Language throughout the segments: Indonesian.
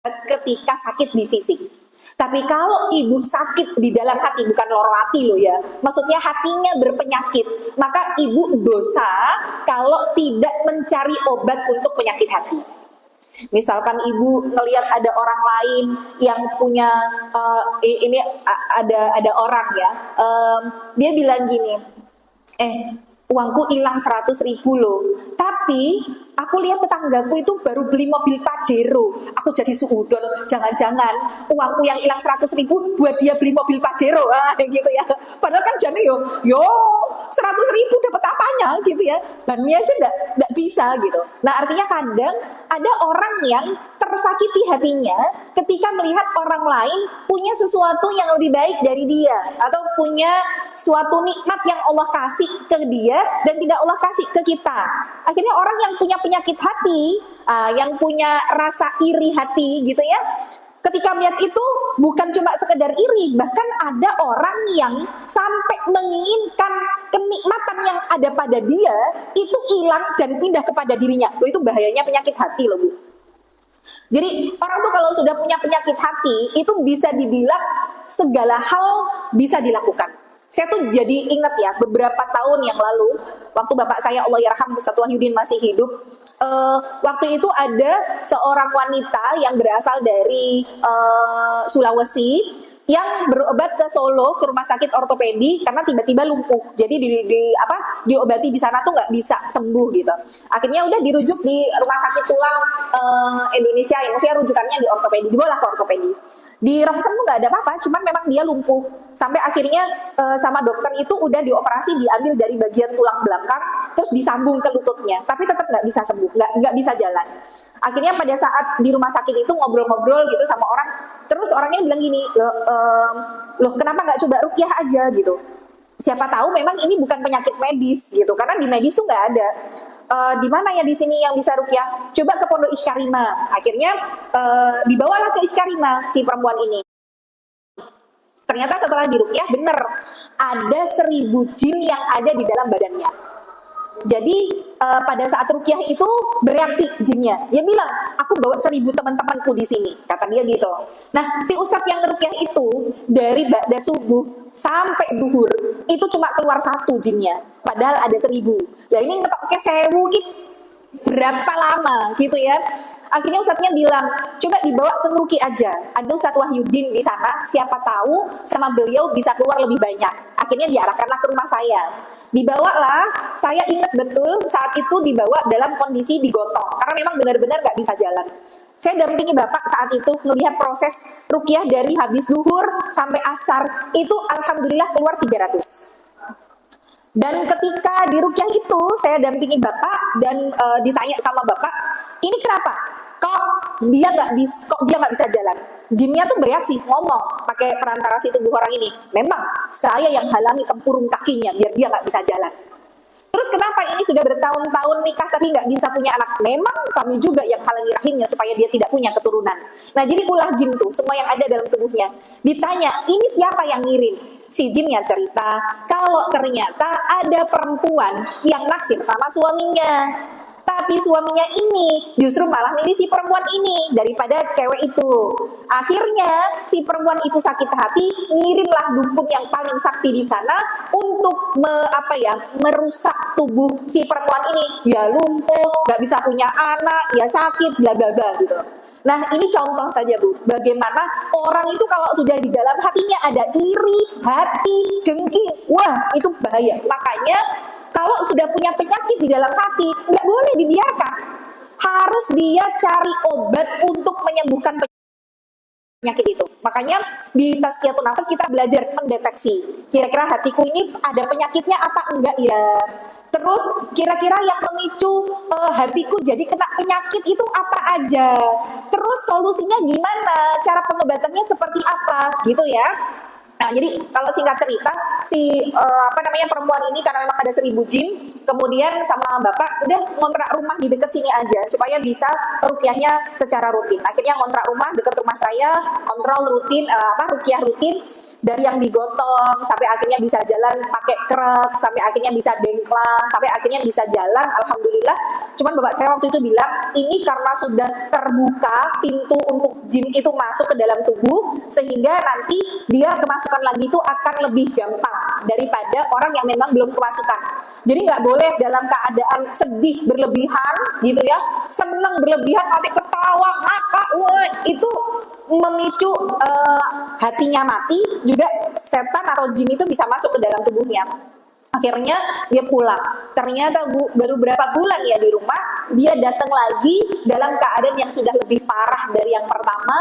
ketika sakit di fisik. Tapi kalau ibu sakit di dalam hati, bukan loro hati loh ya, maksudnya hatinya berpenyakit, maka ibu dosa kalau tidak mencari obat untuk penyakit hati. Misalkan ibu ngelihat ada orang lain yang punya ini ada orang ya, dia bilang gini, uangku hilang 100.000 loh, tapi aku lihat tetanggaku itu baru beli mobil Pajero, aku jadi suudon, jangan-jangan uangku yang hilang 100.000 buat dia beli mobil Pajero, gitu ya. Padahal kan jadi yo 100.000 dapat apanya gitu ya, bannya aja nggak bisa gitu. Nah artinya kadang ada orang yang tersakiti hatinya ketika melihat orang lain punya sesuatu yang lebih baik dari dia, atau punya suatu nikmat yang Allah kasih ke dia dan tidak Allah kasih ke kita. Akhirnya orang yang punya penyakit hati, yang punya rasa iri hati gitu ya, ketika melihat itu bukan cuma sekedar iri, bahkan ada orang yang sampai menginginkan kenikmatan yang ada pada dia itu hilang dan pindah kepada dirinya. Loh, itu bahayanya penyakit hati loh Bu. Jadi orang tuh kalau sudah punya penyakit hati itu bisa dibilang segala hal bisa dilakukan. Saya tuh jadi ingat ya, beberapa tahun yang lalu waktu bapak saya Allah yarham Ustaz Wahyudin masih hidup, waktu itu ada seorang wanita yang berasal dari Sulawesi yang berobat ke Solo ke rumah sakit ortopedi karena tiba-tiba lumpuh. Jadi diobati di sana tuh nggak bisa sembuh gitu. Akhirnya udah dirujuk di rumah sakit tulang Indonesia, yang maksudnya rujukannya di ortopedi, dibawa ke ortopedi. Di rongsen tuh nggak ada apa-apa, cuman memang dia lumpuh. Sampai akhirnya sama dokter itu udah dioperasi, diambil dari bagian tulang belakang, terus disambung ke lututnya. Tapi tetap nggak bisa sembuh, nggak bisa jalan. Akhirnya pada saat di rumah sakit itu ngobrol-ngobrol gitu sama orang, terus orangnya bilang gini, loh kenapa nggak coba rukyah aja gitu? Siapa tahu memang ini bukan penyakit medis gitu, karena di medis tuh nggak ada. Di mana ya di sini yang bisa rukyah? Coba ke Pondok Iskarima. Akhirnya dibawalah ke Iskarima si perempuan ini. Ternyata setelah dirukyah bener ada 1.000 jin yang ada di dalam badannya. Jadi pada saat rukyah itu bereaksi jinnya. Dia bilang, aku bawa 1.000 teman-temanku di sini, kata dia gitu. Nah, si ustadz yang rukyah itu dari ba'da subuh sampai duhur itu cuma keluar 1 jinnya, padahal ada 1.000. Ya ini ngetoknya 1.000 gitu, berapa lama gitu ya. Akhirnya ustadznya bilang, coba dibawa ke Ngeruki aja. Ada Ustadz Wahyudin di sana, siapa tahu sama beliau bisa keluar lebih banyak. Akhirnya diarahkanlah ke rumah saya. Dibawalah, saya ingat betul saat itu dibawa dalam kondisi digotong, karena memang benar-benar nggak bisa jalan. Saya dampingi bapak saat itu melihat proses rukyah dari habis duhur sampai asar, itu alhamdulillah keluar 300. Dan ketika di rukyah itu saya dampingi bapak dan ditanya sama bapak, ini kenapa? Kok dia nggak bisa jalan? Jinnya tuh bereaksi, ngomong pakai perantara si tubuh orang ini. Memang saya yang halangi tempurung kakinya biar dia nggak bisa jalan. Terus kenapa ini sudah bertahun-tahun nikah tapi nggak bisa punya anak? Memang kami juga yang halangi rahimnya supaya dia tidak punya keturunan. Nah jadi ulah jin tuh, semua yang ada dalam tubuhnya. Ditanya, ini siapa yang ngirim? Si jinnya cerita, kalau ternyata ada perempuan yang naksir sama suaminya. Tapi suaminya ini justru malah milih si perempuan ini daripada cewek itu. Akhirnya si perempuan itu sakit hati, ngirimlah dukun yang paling sakti di sana untuk merusak tubuh si perempuan ini. Ya lumpuh, nggak bisa punya anak, ya sakit, bla bla bla gitu. Nah ini contoh saja Bu, bagaimana orang itu kalau sudah di dalam hatinya ada iri, hati, dengki, wah itu bahaya. Makanya kalau sudah punya penyakit di dalam hati, nggak boleh dibiarkan. Harus dia cari obat untuk menyembuhkan penyakit itu. Makanya di Tazkiyatun Nafas kita belajar mendeteksi. Kira-kira hatiku ini ada penyakitnya apa enggak ya? Terus kira-kira yang memicu hatiku jadi kena penyakit itu apa aja? Terus solusinya gimana? Cara pengobatannya seperti apa? Gitu ya. Nah, jadi kalau singkat cerita, si perempuan ini karena memang ada 1.000 jin, kemudian sama bapak udah ngontrak rumah di dekat sini aja supaya bisa rukyahnya secara rutin. Akhirnya ngontrak rumah dekat rumah saya, kontrol rutin, rukyah rutin. Dari yang digotong sampai akhirnya bisa jalan pakai krek, sampai akhirnya bisa dengklang, sampai akhirnya bisa jalan, alhamdulillah. Cuman bapak saya waktu itu bilang, ini karena sudah terbuka pintu untuk jin itu masuk ke dalam tubuh, sehingga nanti dia kemasukan lagi itu akan lebih gampang daripada orang yang memang belum kemasukan. Jadi nggak boleh dalam keadaan sedih berlebihan gitu ya, senang berlebihan, nanti ketawa, ngakak, wah, itu memicu hatinya mati, juga setan atau jin itu bisa masuk ke dalam tubuhnya. Akhirnya dia pulang. Ternyata baru berapa bulan ya di rumah, dia datang lagi dalam keadaan yang sudah lebih parah dari yang pertama.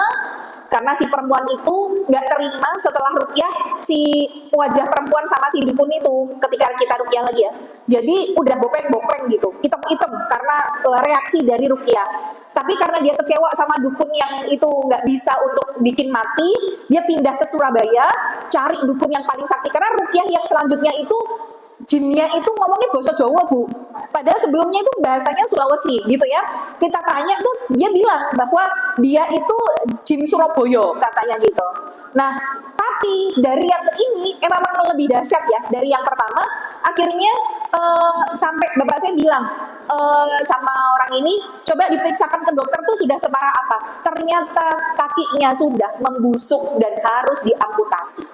Karena si perempuan itu nggak terima setelah rukyah si wajah perempuan sama si dukun itu ketika kita rukyah lagi ya. Jadi udah bopeng-bopeng gitu, hitam-hitam karena reaksi dari rukyah. Tapi karena dia kecewa sama dukun yang itu nggak bisa untuk bikin mati, dia pindah ke Surabaya, cari dukun yang paling sakti. Karena rukyah yang selanjutnya itu, jinnya itu ngomongnya bahasa Jawa, Bu. Padahal sebelumnya itu bahasanya Sulawesi, gitu ya. Kita tanya tuh, dia bilang bahwa dia itu jin Surabaya, katanya gitu. Nah, tapi dari yang ini memang lebih dahsyat ya dari yang pertama. Akhirnya sampai bapak saya bilang sama orang ini, coba diperiksakan ke dokter tuh sudah separah apa. Ternyata kakinya sudah membusuk dan harus diamputasi.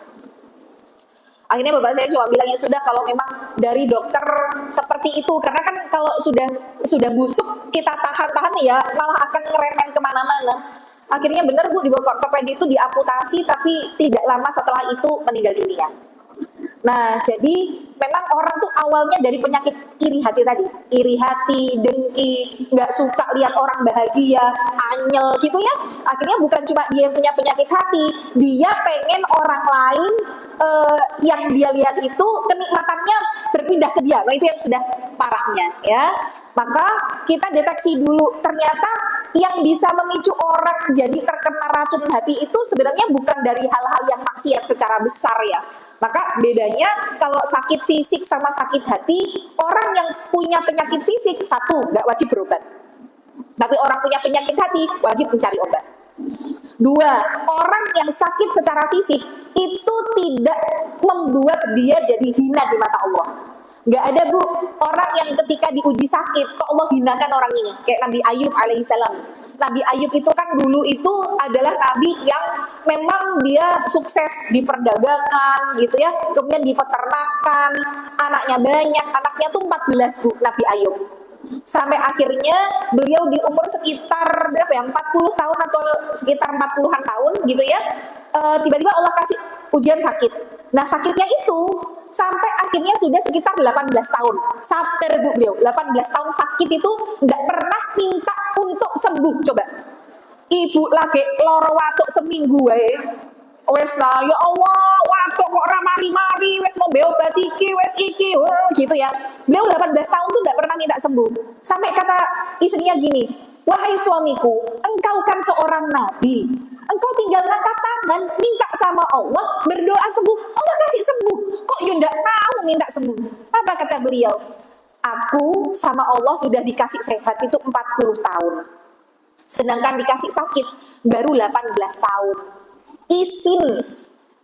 Akhirnya bapak saya cuma bilang, ya sudah, kalau memang dari dokter seperti itu, karena kan kalau sudah busuk kita tahan-tahan ya malah akan ngeremen kemana-mana. Akhirnya benar, Bu, dibawa ke ortopedi itu diamputasi, tapi tidak lama setelah itu meninggal dunia. Nah, jadi memang orang tuh awalnya dari penyakit iri hati tadi, iri hati, dengki, nggak suka lihat orang bahagia, anyel gitu ya. Akhirnya bukan cuma dia yang punya penyakit hati, dia pengen orang lain yang dia lihat itu kenikmatannya berpindah ke dia. Nah, itu yang sudah parahnya ya. Maka kita deteksi dulu, ternyata yang bisa memicu orang jadi terkena racun hati itu sebenarnya bukan dari hal-hal yang maksiat secara besar ya. Maka bedanya kalau sakit fisik sama sakit hati, orang yang punya penyakit fisik, satu, nggak wajib berobat. Tapi orang punya penyakit hati, wajib mencari obat. Dua, orang yang sakit secara fisik itu tidak membuat dia jadi hina di mata Allah. Gak ada, Bu, orang yang ketika diuji sakit kok Allah hinakan orang ini. Kayak Nabi Ayub alaihissalam. Nabi Ayub itu kan dulu itu adalah nabi yang memang dia sukses di perdagangan gitu ya, kemudian di peternakan, anaknya banyak, anaknya tuh 14, Bu, Nabi Ayub. Sampai akhirnya beliau di umur sekitar berapa ya, 40 tahun atau sekitar 40-an tahun gitu ya, tiba-tiba Allah kasih ujian sakit. Nah, sakitnya itu sampai akhirnya sudah sekitar 18 tahun. Sabar, Bu, beliau 18 tahun sakit itu nggak pernah minta untuk sembuh. Coba, ibu lagi loro watuk seminggu wae, wes ya Allah, watuk kok ora mari-mari, wes mau beobat iki, wes iki, gitu ya. Beliau 18 tahun tuh nggak pernah minta sembuh. Sampai kata istrinya gini, wahai suamiku, engkau kan seorang nabi, engkau tinggal angkat tangan, minta sama Allah, berdoa sembuh, Allah kasih sembuh. Kok you nggak mau minta sembuh? Apa kata beliau? Aku sama Allah sudah dikasih sehat itu 40 tahun. Sedangkan dikasih sakit baru 18 tahun. Isin,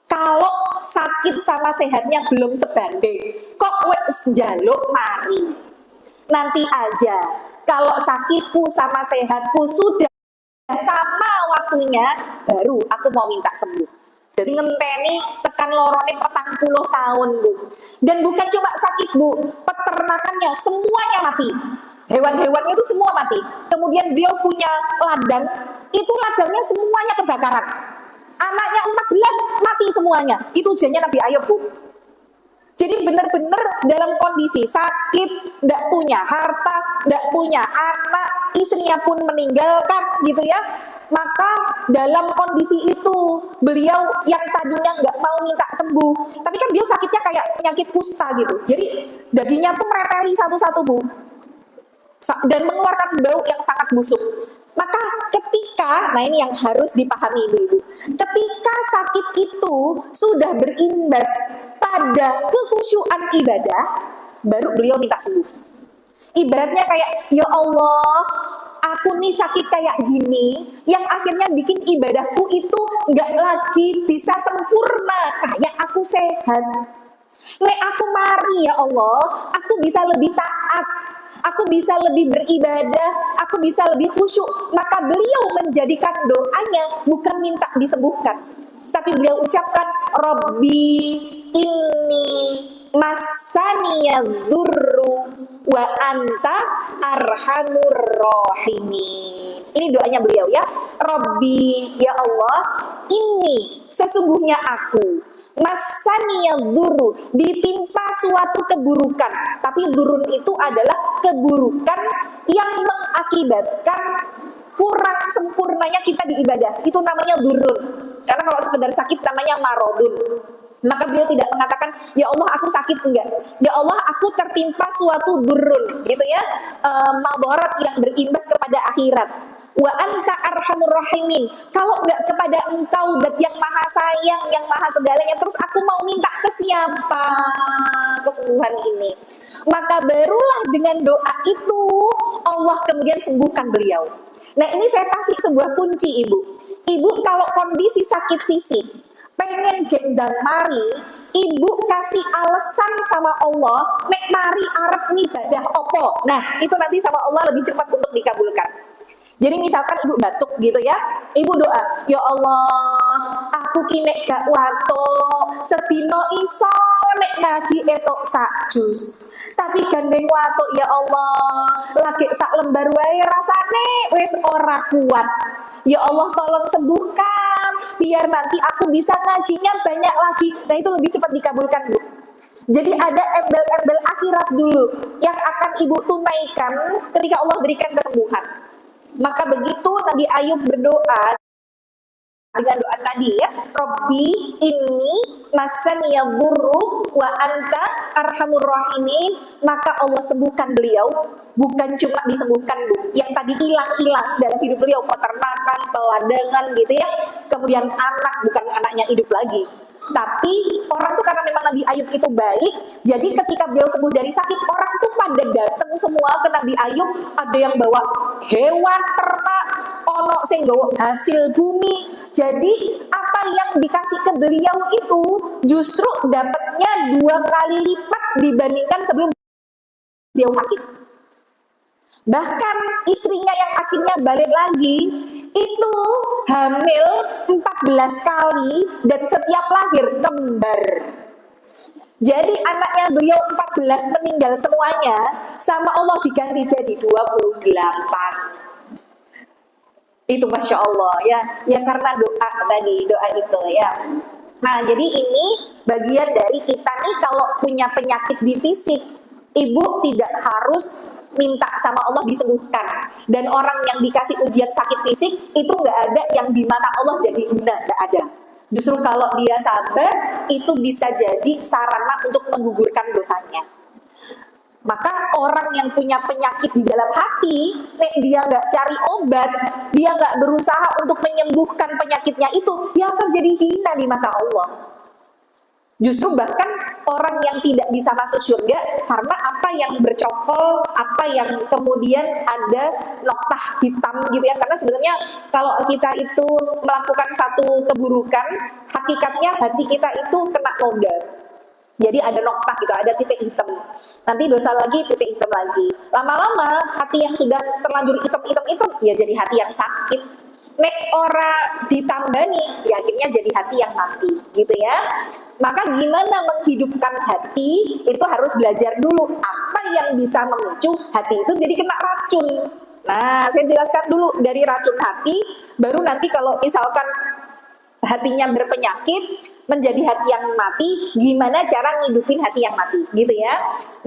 kalau sakit sama sehatnya belum sebanding, kok wes njaluk mari. Nanti aja, kalau sakitku sama sehatku sudah sama waktunya, baru aku mau minta sembuh. Jadi ngenteni tekan lorone 40 tahun, Bu. Dan bukan cuma sakit, Bu, peternakannya semuanya mati. Hewan-hewannya itu semua mati. Kemudian beliau punya ladang, itu ladangnya semuanya kebakaran. Anaknya 14 mati semuanya. Itu ujiannya Nabi Ayub, Bu. Jadi benar-benar dalam kondisi sakit, nggak punya harta, nggak punya anak, istrinya pun meninggalkan gitu ya. Maka dalam kondisi itu beliau yang tadinya nggak mau minta sembuh, tapi kan beliau sakitnya kayak penyakit kusta gitu. Jadi dagingnya tuh merepeli satu-satu, Bu, dan mengeluarkan bau yang sangat busuk. Maka ketika, nah ini yang harus dipahami ibu-ibu, ketika sakit itu sudah berimbas pada kekhusyuan ibadah, baru beliau minta sembuh. Ibaratnya kayak, ya Allah, aku nih sakit kayak gini, yang akhirnya bikin ibadahku itu nggak lagi bisa sempurna kayak aku sehat. Nek aku mari ya Allah, aku bisa lebih taat, aku bisa lebih beribadah, aku bisa lebih khusyuk. Maka beliau menjadikan doanya bukan minta disembuhkan, tapi beliau ucapkan, Robbi inni masaniya dzurru wa anta arhamur rahimin. Ini doanya beliau ya. Robbi, ya Allah, ini sesungguhnya aku, masaniya dzurru, ditimpa suatu keburukan. Tapi dzurun itu adalah keburukan yang mengakibatkan kurang sempurnanya kita di ibadah. Itu namanya dzurun. Karena kalau sekedar sakit namanya marodun. Maka beliau tidak mengatakan, ya Allah aku sakit, enggak. Ya Allah aku tertimpa suatu durun, gitu ya, mabarat yang berimbas kepada akhirat. Wa anta arhamur rahimin. Kalau enggak kepada engkau dat yang maha sayang, yang maha segalanya, terus aku mau minta ke siapa kesembuhan ini? Maka barulah dengan doa itu Allah kemudian sembuhkan beliau. Nah ini saya kasih sebuah kunci ibu. Ibu kalau kondisi sakit fisik, pengen gendang mari, ibu kasih alasan sama Allah, nek mari arep ngibadah opo. Nah, itu nanti sama Allah lebih cepat untuk dikabulkan. Jadi misalkan ibu batuk gitu ya, ibu doa, ya Allah, aku kini gak wato, sedino iso nek ngaji etok sak jus. Tapi gandeng watuk ya Allah, lagi sak lembar wae rasane wis ora kuat. Ya Allah tolong sembuhkan, biar nanti aku bisa ngajinya banyak lagi. Nah itu lebih cepat dikabulkan Bu. Jadi ada embel-embel akhirat dulu yang akan ibu tunaikan ketika Allah berikan kesembuhan. Maka begitu Nabi Ayub berdoa dengan doa tadi ya, Robbi inni masaniya dzurru wa anta arhamur rahimin, maka Allah sembuhkan beliau. Bukan cuma disembuhkan Bu, yang tadi hilang-hilang dalam hidup beliau, peternakan, peladangan gitu ya, kemudian anak, bukan anaknya hidup lagi. Tapi orang tuh karena memang Nabi Ayub itu baik, jadi ketika beliau sembuh dari sakit, orang tuh pada datang semua ke Nabi Ayub. Ada yang bawa hewan ternak, ono sing nggawa hasil bumi. Jadi apa yang dikasih ke beliau itu justru dapatnya 2 kali lipat dibandingkan sebelum beliau sakit. Bahkan istrinya yang akhirnya balik lagi itu hamil 14 kali dan setiap lahir kembar. Jadi anaknya beliau 14 meninggal semuanya, sama Allah diganti jadi 28. Itu Masya Allah ya. Ya karena doa tadi, doa itu ya. Nah jadi ini bagian dari kita nih kalau punya penyakit di fisik, ibu tidak harus minta sama Allah disembuhkan. Dan orang yang dikasih ujian sakit fisik itu nggak ada yang di mata Allah jadi hina, nggak ada. Justru kalau dia sabar, itu bisa jadi sarana untuk menggugurkan dosanya. Maka orang yang punya penyakit di dalam hati, nek dia nggak cari obat, dia nggak berusaha untuk menyembuhkan penyakitnya itu, dia akan jadi hina di mata Allah. Justru bahkan orang yang tidak bisa masuk surga karena apa yang bercokol, apa yang kemudian ada noktah hitam gitu ya. Karena sebenarnya kalau kita itu melakukan satu keburukan, hakikatnya hati kita itu kena noda. Jadi ada noktah gitu, ada titik hitam. Nanti dosa lagi, titik hitam lagi. Lama-lama hati yang sudah terlanjur hitam-hitam ya jadi hati yang sakit. Nek ora ditambani, ya akhirnya jadi hati yang mati gitu ya. Maka gimana menghidupkan hati, itu harus belajar dulu apa yang bisa memicu hati itu jadi kena racun. Nah, saya jelaskan dulu dari racun hati, baru nanti kalau misalkan hatinya berpenyakit, menjadi hati yang mati, gimana cara ngidupin hati yang mati, gitu ya.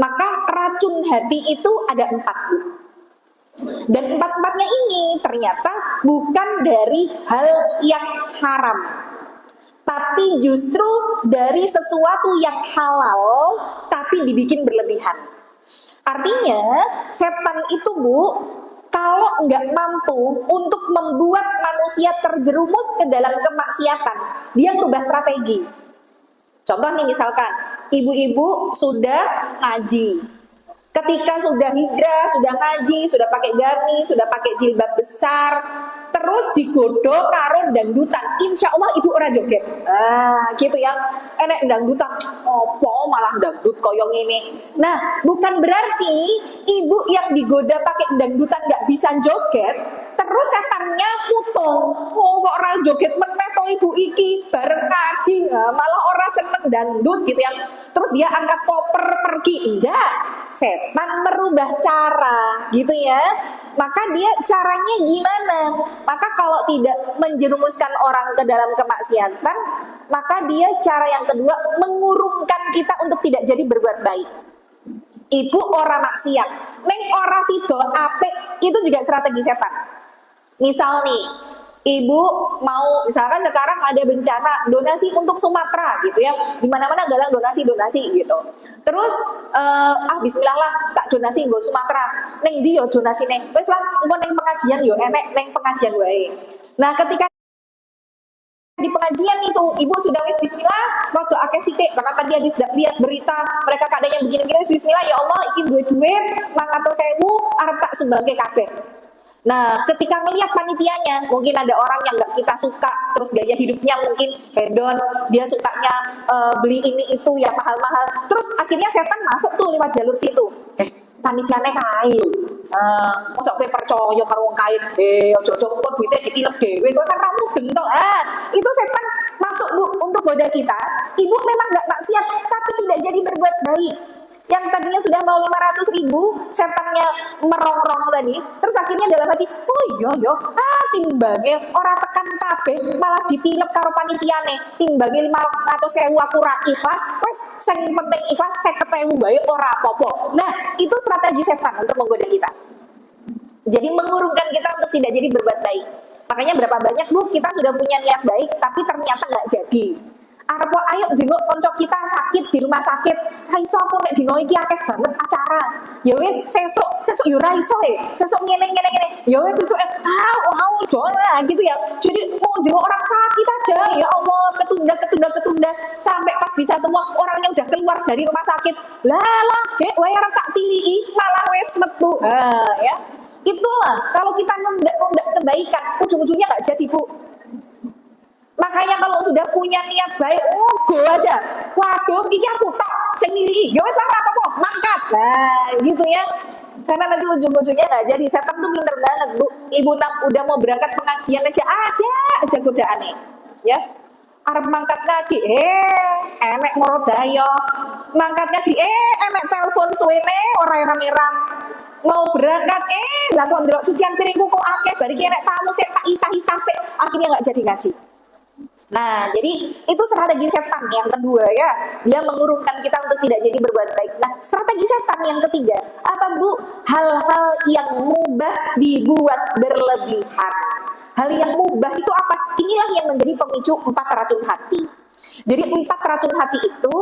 Maka racun hati itu ada 4, Bu. Dan 4-4-nya ini ternyata bukan dari hal yang haram, tapi justru dari sesuatu yang halal tapi dibikin berlebihan. Artinya setan itu Bu, kalau nggak mampu untuk membuat manusia terjerumus ke dalam kemaksiatan, dia berubah strategi. Contoh nih misalkan, ibu-ibu sudah ngaji, Ketika sudah hijrah, sudah ngaji, sudah pakai gamis, sudah pakai jilbab besar, terus digodok karo dangdutan, insya Allah ibu ora joget. Gitu ya. Enek dangdutan, opo malah dangdut koyong ini. Nah, bukan berarti ibu yang digoda pakai dangdutan nggak bisa joget, terus setannya mutung. Oh, kok ora joget meneh to ibu iki bareng ngaji, malah ora seneng dangdut gitu ya. Terus dia angkat koper pergi. Enggak, setan merubah cara gitu ya. Maka dia caranya gimana? Maka kalau tidak menjerumuskan orang ke dalam kemaksiatan, maka dia cara yang kedua mengurungkan kita untuk tidak jadi berbuat baik. Ibu ora maksiat, neng ora sido apik, itu juga strategi setan. Misal nih, ibu mau, misalkan sekarang ada bencana donasi untuk Sumatera gitu ya, di mana-mana galang donasi gitu. Terus bismillah lah, tak donasi nggo Sumatera. Neng ndi yo donasi neng. Wes lah, engko neng pengajian yo enek neng pengajian wae. Nah, ketika di pengajian itu ibu sudah wis bismillah, waktu akeh sithik karena tadi habis lihat berita mereka keadaannya begini-begini, bismillah ya Allah iki duwe duit 400.000 arep tak sumbangke kabeh. Nah, ketika melihat panitianya, mungkin ada orang yang nggak kita suka, terus gaya hidupnya mungkin hedon, dia sukanya beli ini itu ya mahal-mahal, terus akhirnya setan masuk tuh lewat jalur situ. Panitiane kae lho. Mosok kowe percaya karo wong kae, ojo-ojo kok duite ditilep dhewe, kowe kan ra mudeng to. Itu setan masuk Bu untuk goda kita. Ibu memang nggak maksiat, tapi tidak jadi berbuat baik. Yang tadinya sudah mau 500.000, setannya merongrong tadi, terus akhirnya dalam hati, oh iya timbangnya orang tekan kabeh malah ditilep karo panitiane, timbangnya 500.000 aku ra ikhlas, wes sing penting ikhlas 50.000 bae ora apa-apa. Nah, itu strategi setan untuk menggoda kita. Jadi mengurungkan kita untuk tidak jadi berbuat baik. Makanya berapa banyak Bu kita sudah punya niat baik tapi ternyata nggak jadi. Arpo ayo jenguk konco kita sakit di rumah sakit. Iso aku nek dino iki akeh banget acara. Ya wis sesuk yo ra iso sesuk ngene. Ya wis sesuk jola gitu ya. Jadi mau jenguk orang sakit aja. Ya Allah, ketunda sampai pas bisa semua orangnya udah keluar dari rumah sakit. Lah, gek wae arep tak tilii malah wis metu. Ya. Itulah kalau kita nunda kebaikan, ujung-ujungnya nggak jadi Bu. Makanya kalau sudah punya niat baik, go aja. Waduh, ini aku tak sendiri. Ya wes apa-apa, mangkat. Nah, gitu ya. Karena nanti ujung-ujungnya nggak jadi. Setan tuh pinter banget Bu. Ibu udah mau berangkat pengajian aja, ada aja godaannya. Ya. Arep mangkat ngaji, emek moro dayo. Mangkat ngaji, emek telepon suwene ora ram-ram. Mau berangkat, lah kok ndelok cucian piringku kok akeh, bari ki enek tamu sik tak isah-isah sik, akhirnya nggak jadi ngaji. Nah, jadi itu strategi setan yang kedua ya. Dia mengurungkan kita untuk tidak jadi berbuat baik. Nah, strategi setan yang ketiga, apa Bu? Hal-hal yang mubah dibuat berlebihan. Hal yang mubah itu apa? Inilah yang menjadi pemicu 4 racun hati. Jadi 4 racun hati itu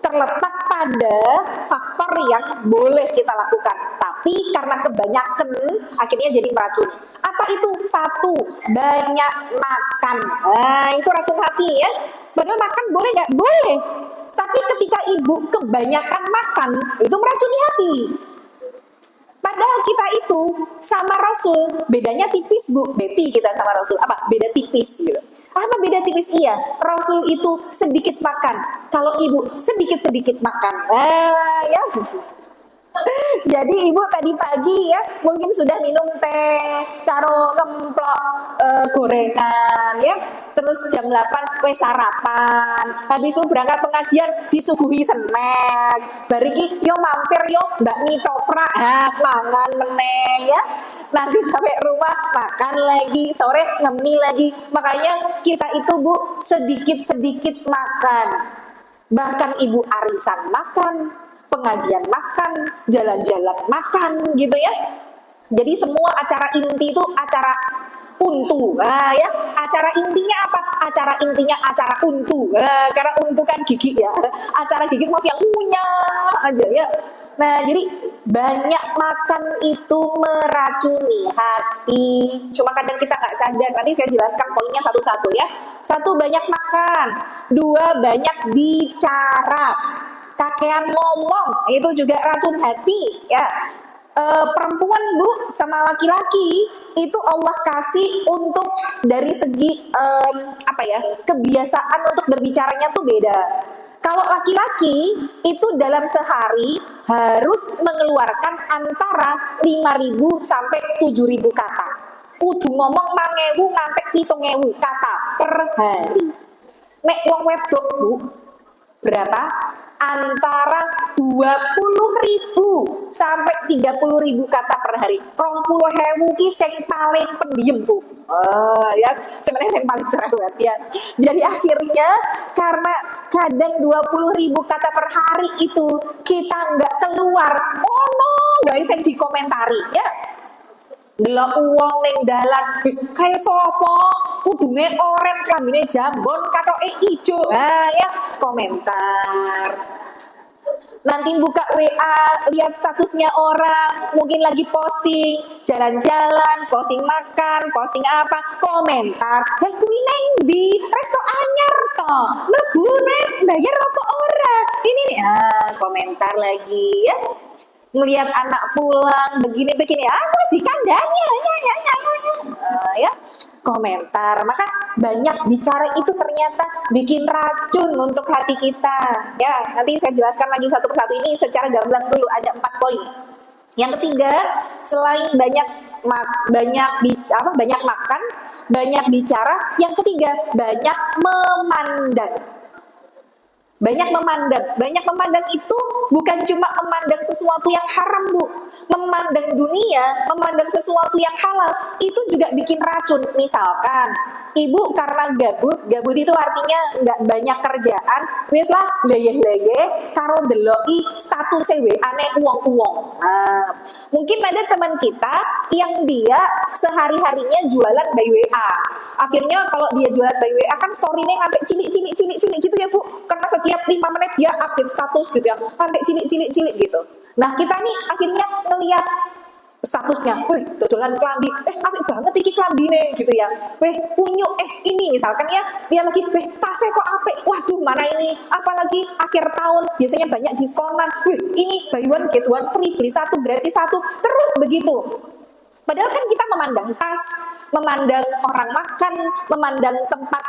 terletak pada faktor yang boleh kita lakukan, tapi karena kebanyakan akhirnya jadi meracuni. Apa itu? 1, banyak makan. Nah, itu racun hati ya. Padahal makan boleh nggak? Boleh. Tapi ketika ibu kebanyakan makan, itu meracuni hati. Padahal kita itu sama Rasul bedanya tipis Bu. Beti kita sama Rasul apa? Beda tipis gitu. Apa beda tipis? Iya, Rasul itu sedikit makan. Kalau ibu sedikit makan. Ya. Jadi ibu tadi pagi ya mungkin sudah minum teh karo kemplok gorengan ya. Terus jam 8 wes sarapan. Habis itu berangkat pengajian disuguhi snack. Bariki yo mampir yo bakmi toprak mangan meneh ya. Nanti sampai rumah makan lagi, sore ngemil lagi. Makanya kita itu Bu sedikit-sedikit makan. Bahkan ibu arisan makan, pengajian makan, jalan-jalan makan gitu ya. Jadi semua acara inti itu acara untu. Ya, acara intinya apa? Acara intinya acara untu. Karena untu kan gigi ya. Acara gigi mau yang ngunyah aja ya. Nah, jadi banyak makan itu meracuni hati. Cuma kadang kita nggak sadar. Nanti saya jelaskan poinnya satu-satu ya. 1, banyak makan. 2, banyak bicara. kakean ngomong, itu juga racun hati ya. Perempuan Bu sama laki-laki itu Allah kasih untuk dari segi kebiasaan untuk berbicaranya tuh beda. Kalau laki-laki itu dalam sehari harus mengeluarkan antara 5.000 sampai 7.000 kata. Kudu ngomong 5.000 ngantek 7.000 kata per hari. Nek wong wedok Bu, berapa? Antara 20.000 sampai 30.000 kata per hari. 20.000 ki sing paling pendiem Bu. Ya, sebenarnya yang paling cerewet ya. Jadi akhirnya karena kadang 20.000 kata per hari itu kita nggak keluar, oh no, guys yang dikomentari ya. Delok uang neng dalan kayak sopo kudunge oren klambine jambon katoke ijo. Nah ya komentar. Nanti buka WA, lihat statusnya orang, mungkin lagi posting jalan-jalan, posting makan, posting apa, komentar. Hei kuwi neng di resto anyar to, mlebu neng bayar apa ora? Ini nih, komentar lagi ya. Ngelihat anak pulang begini-begini, sih kandangnya ya komentar. Maka banyak bicara itu ternyata bikin racun untuk hati kita ya. Nanti saya jelaskan lagi satu persatu, ini secara gamblang dulu. Ada 4 poin. Yang ketiga, selain banyak makan, banyak bicara, yang ketiga banyak memandang. Banyak memandang itu bukan cuma memandang sesuatu yang haram Bu. Memandang dunia, memandang sesuatu yang halal, itu juga bikin racun. Misalkan, ibu karena gabut itu artinya nggak banyak kerjaan, wis lah leyeh-leyeh, karo deloki status WA-ne uang-uang. Mungkin ada teman kita yang dia sehari-harinya jualan by WA. Akhirnya kalau dia jualan by WA kan story-nya ngantek cilik gitu ya Bu. Karena setiap 5 menit dia update status gitu ya, ngantek cilik gitu. Nah kita nih akhirnya ngeliat statusnya, wih dodolan klambi, apik banget iki klambine gitu ya, wih unyu, ini misalkan ya, dia lagi, tasnya kok apik, waduh mana ini, apalagi akhir tahun biasanya banyak diskonan, wih ini buy one get one free, beli 1 gratis 1, terus begitu. Padahal kan kita memandang tas, memandang orang makan, memandang tempat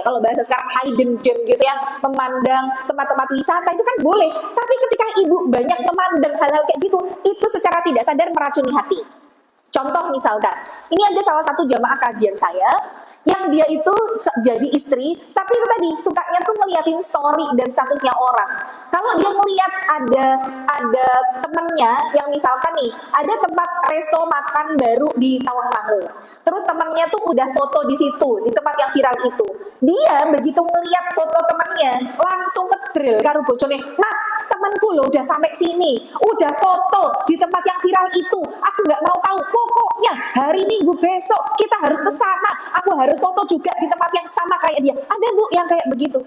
kalau bahasa sekarang hidden gem gitu ya, memandang tempat-tempat wisata itu kan boleh. Tapi ketika ibu banyak memandang hal-hal kayak gitu, itu secara tidak sadar meracuni hati. Contoh misalkan, ini ada salah satu jamaah kajian saya yang dia itu jadi istri, tapi itu tadi sukanya tuh ngeliatin story dan statusnya orang. Kalau dia ngeliat ada temennya yang misalkan nih, ada tempat resto makan baru di Tawangmangu, terus temennya tuh udah foto di situ, di tempat yang viral itu. Dia begitu ngeliat foto temennya, langsung ngedrill karo bojone, "Mas, temanku loh udah sampai sini, udah foto di tempat yang viral itu, aku nggak mau tahu, pokoknya hari Minggu besok kita harus ke sana, aku harus foto juga di tempat yang sama kayak dia." Ada Bu yang kayak begitu.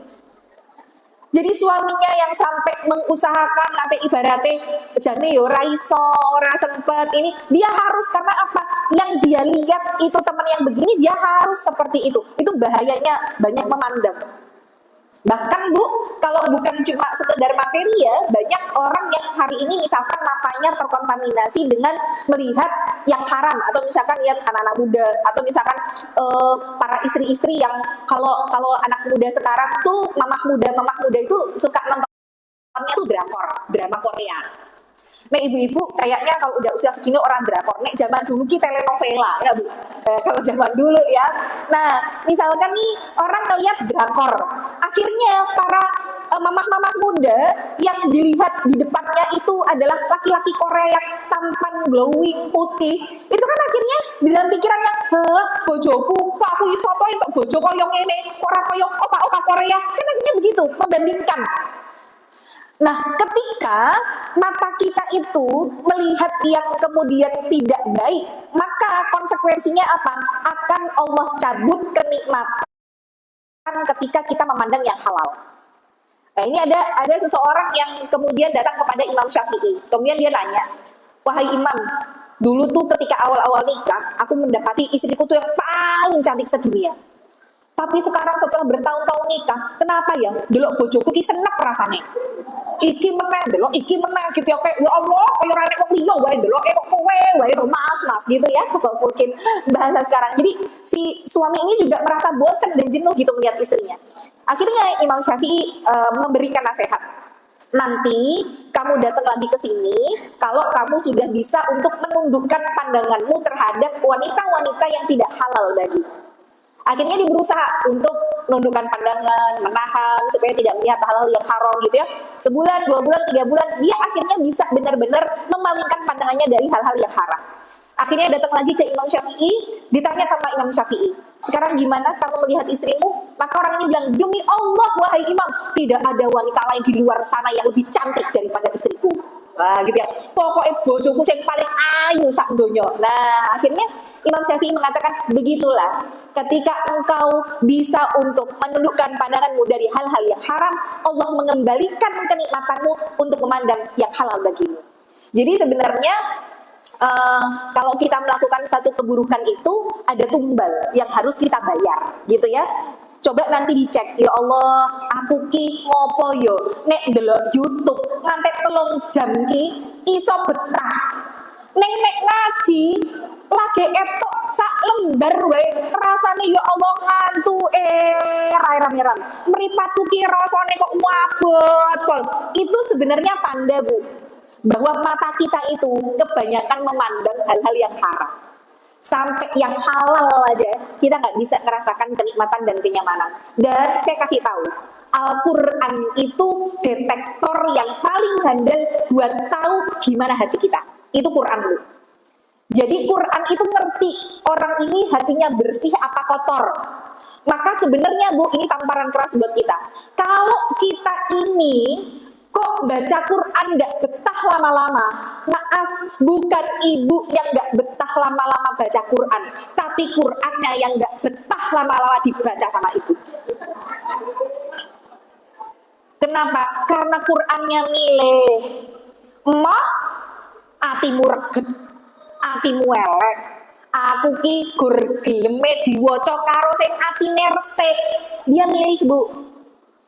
Jadi suaminya yang sampai mengusahakan nanti ibaratnya jane yo ora iso, ora sempet, ini dia harus, karena apa? Yang dia lihat itu teman yang begini, dia harus seperti itu. Itu bahayanya banyak memandang. Bahkan Bu, kalau bukan cuma sekedar materi ya, banyak orang yang hari ini misalkan matanya terkontaminasi dengan melihat yang haram, atau misalkan lihat anak-anak muda, atau misalkan para istri-istri yang kalau anak muda sekarang tuh mamah muda itu suka nontonnya tuh drama Korea. Nah ibu-ibu kayaknya kalau udah usia segini orang drakor. Nek zaman dulu kita telenovela ya Bu. Kalau zaman dulu ya. Nah misalkan nih orang ngeliat drakor, akhirnya para mamah-mamah muda yang dilihat di depannya itu adalah laki-laki Korea yang tampan glowing putih, itu kan akhirnya di dalam pikirannya, bojoku kok aku iso to entuk bojo koyo ngene, kok ora koyo opa-opa Korea, kan akhirnya begitu membandingkan. Nah, ketika mata kita itu melihat yang kemudian tidak baik, maka konsekuensinya apa? Akan Allah cabut kenikmatan ketika kita memandang yang halal. Nah, ini ada seseorang yang kemudian datang kepada Imam Syafi'i. Kemudian dia nanya, "Wahai Imam, dulu tuh ketika awal-awal nikah, aku mendapati istriku tuh yang paling cantik sedunia. Tapi sekarang setelah bertahun-tahun nikah, kenapa ya? Delok bojoku ki senep rasanya." iki meneh gitu ya, kayak ya Allah kaya ora nek wong liya wae ndelok kok kowe wae to mas gitu ya, kalau mungkin bahasa sekarang. Jadi si suami ini juga merasa bosan dan jenuh gitu melihat istrinya. Akhirnya Imam Syafi'i memberikan nasihat, nanti kamu datang lagi ke sini kalau kamu sudah bisa untuk menundukkan pandanganmu terhadap wanita-wanita yang tidak halal bagi. Akhirnya dia berusaha untuk menundukkan pandangan, menahan supaya tidak melihat hal-hal yang haram gitu ya. Sebulan, 2 bulan, 3 bulan, dia akhirnya bisa benar-benar memalingkan pandangannya dari hal-hal yang haram. Akhirnya datang lagi ke Imam Syafi'i, ditanya sama Imam Syafi'i, sekarang gimana kamu melihat istrimu? Maka orang ini bilang, demi Allah wahai Imam, tidak ada wanita lain di luar sana yang lebih cantik daripada istriku. Nah gitu ya, pokoknya bojoku yang paling ayu sak donya. Nah akhirnya Imam Syafi'i mengatakan, begitulah ketika engkau bisa untuk menundukkan pandanganmu dari hal-hal yang haram, Allah mengembalikan kenikmatanmu untuk memandang yang halal bagimu. Jadi sebenarnya kalau kita melakukan satu keburukan itu ada tumbal yang harus kita bayar gitu ya. Coba nanti dicek, ya Allah aku ki ngopo yo nek ndelok YouTube nganti 3 jam ki iso betah, nek ngaji lagi etok sak lembar wae rasane ya Allah ngantu ram-ram mripatku ki rasane kok wabot. Itu sebenarnya tanda Bu bahwa mata kita itu kebanyakan memandang hal-hal yang haram. Sampai yang halal aja kita nggak bisa merasakan kenikmatan dan kenyamanan. Dan saya kasih tahu, Al-Quran itu detektor yang paling handal buat tahu gimana hati kita. Itu Quran dulu. Jadi Quran itu ngerti orang ini hatinya bersih apa kotor. Maka sebenarnya Bu, ini tamparan keras buat kita. Kalau kita ini kok baca Quran gak betah lama-lama, maaf, bukan ibu yang gak betah lama-lama baca Quran, tapi Qurannya yang gak betah lama-lama dibaca sama ibu. Kenapa? Karena Qurannya milih. Emah, atimu reget, atimu elek, aku ki gur geleme diwaca karo sing atine resik. Dia milih Bu.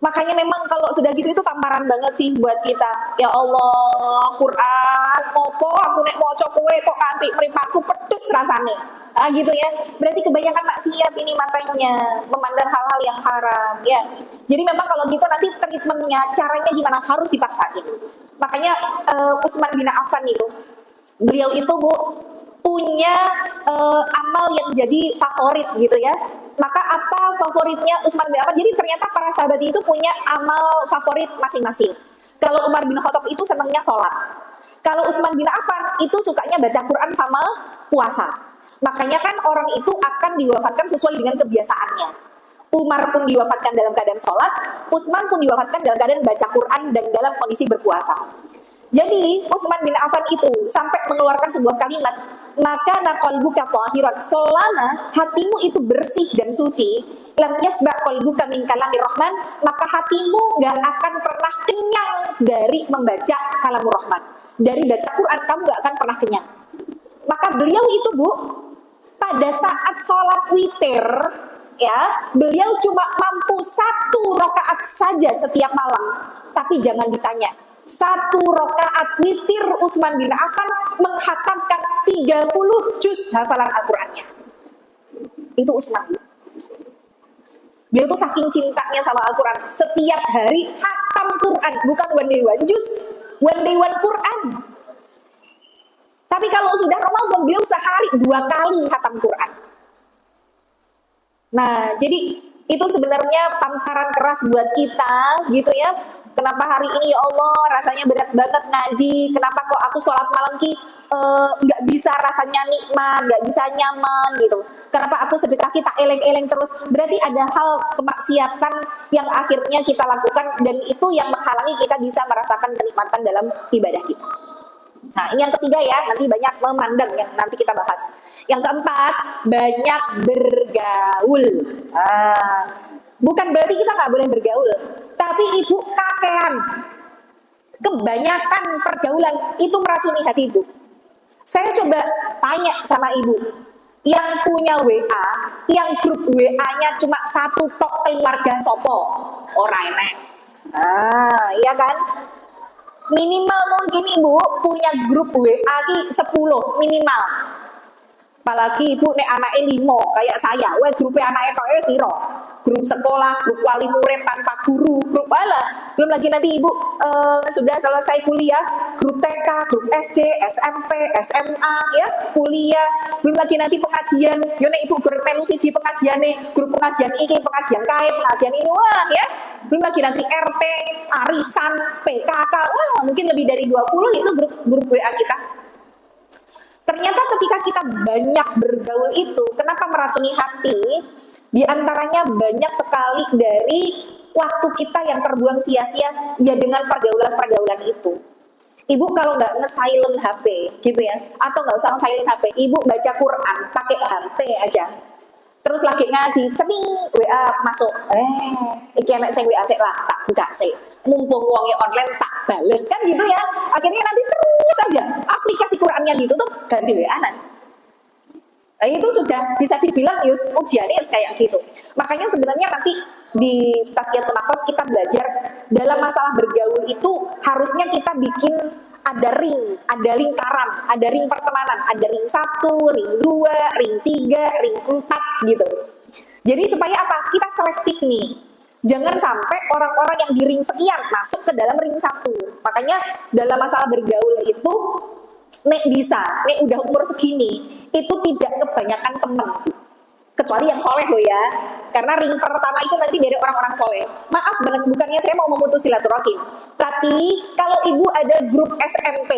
Makanya memang kalau sudah gitu itu tamparan banget sih buat kita. Ya Allah, Quran, opo aku nek maca kowe kok kanthi mripatku pedes rasane. Ah gitu ya. Berarti kebanyakan maksiat ini matanya, memandang hal-hal yang haram ya. Jadi memang kalau gitu nanti treatmentnya, caranya gimana? Harus dipaksain. Makanya Utsman bin Affan itu, beliau itu Bu punya amal yang jadi favorit gitu ya. Maka apa favoritnya Utsman bin Affan? Jadi ternyata para sahabat itu punya amal favorit masing-masing. Kalau Umar bin Khattab itu senangnya sholat. Kalau Utsman bin Affan itu sukanya baca Quran sama puasa. Makanya kan orang itu akan diwafatkan sesuai dengan kebiasaannya. Umar pun diwafatkan dalam keadaan sholat, Utsman pun diwafatkan dalam keadaan baca Quran dan dalam kondisi berpuasa. Jadi Utsman bin Affan itu sampai mengeluarkan sebuah kalimat, maka qalbuka tahiran, selama hatimu itu bersih dan suci, lam yasba qalbuka min kalamir rahman, maka hatimu gak akan pernah kenyang dari membaca kalamur rahman. Dari baca Quran kamu gak akan pernah kenyang. Maka beliau itu Bu, pada saat sholat witir ya, beliau cuma mampu 1 rakaat saja setiap malam. Tapi jangan ditanya, 1 rakaat witir Utsman bin Affan menghatamkan 30 juz hafalan Al-Qur'annya. Itu Utsman. Dia tuh saking cintanya sama Al-Qur'an, setiap hari hatam Quran, bukan one day one juz, one day one Quran. Tapi kalau sudah Ramadan, beliau sehari 2 kali hatam Quran. Nah, jadi itu sebenarnya tamparan keras buat kita gitu ya. Kenapa hari ini ya Allah rasanya berat banget ngaji, kenapa kok aku sholat malam ki nggak bisa rasanya nikmat, nggak bisa nyaman gitu. Kenapa aku sedekah kita eleng-eleng terus? Berarti ada hal kemaksiatan yang akhirnya kita lakukan dan itu yang menghalangi kita bisa merasakan kenikmatan dalam ibadah kita. Nah ini yang ketiga ya, nanti banyak memandang yang nanti kita bahas. Yang keempat, banyak bergaul. Bukan berarti kita nggak boleh bergaul, tapi ibu kakean. Kebanyakan pergaulan itu meracuni hati ibu. Saya coba tanya sama ibu, yang punya WA, yang grup WA-nya cuma 1 tok keluarga sopo, ora enek. Iya kan? Minimal mungkin ibu punya grup WA ki 10 minimal. Apalagi ibu nek anaknya 5 kayak saya, wah grupnya anaknya toke piro? Grup sekolah, grup wali murid tanpa guru, grup ala. Belum lagi nanti ibu sudah selesai kuliah, grup TK, grup SD, SMP, SMA, ya kuliah. Belum lagi nanti pengajian, yo nek ibu bermelu siji pengajian nih, grup pengajian iki, pengajian kae, pengajian ini, wah ya. Belum lagi nanti RT, arisan, PKK, wah mungkin lebih dari 20 itu grup WA kita. Ternyata ketika kita banyak bergaul itu, kenapa meracuni hati? Di antaranya banyak sekali dari waktu kita yang terbuang sia-sia ya dengan pergaulan-pergaulan itu. Ibu kalau nggak nge-silent HP gitu ya, atau nggak usah nge-silent HP, ibu baca Quran pakai HP aja. Terus lagi ngaji, cening WA masuk, iki enak sing WA sik lah, tak buka sik. Mumpung wonge online tak bales kan gitu ya. Akhirnya nanti terus aja aplikasi Qurannya ditutup ganti WA-an. Nah, itu sudah bisa dibilang ujiannya kayak gitu. Makanya sebenarnya nanti di Tazkiyatun Nafas kita belajar dalam masalah bergaul itu harusnya kita bikin ada ring, ada lingkaran, ada ring pertemanan, ada ring 1, ring 2, ring 3, ring 4 gitu. Jadi supaya apa? Kita selektif nih. Jangan sampai orang-orang yang di ring sekian masuk ke dalam ring 1. Makanya dalam masalah bergaul itu nek bisa, nek udah umur segini itu tidak kebanyakan teman. Kecuali yang soleh loh ya. Karena ring pertama itu nanti dari orang-orang soleh. Maaf banget, bukannya saya mau memutus silaturahim. Tapi kalau ibu ada grup SMP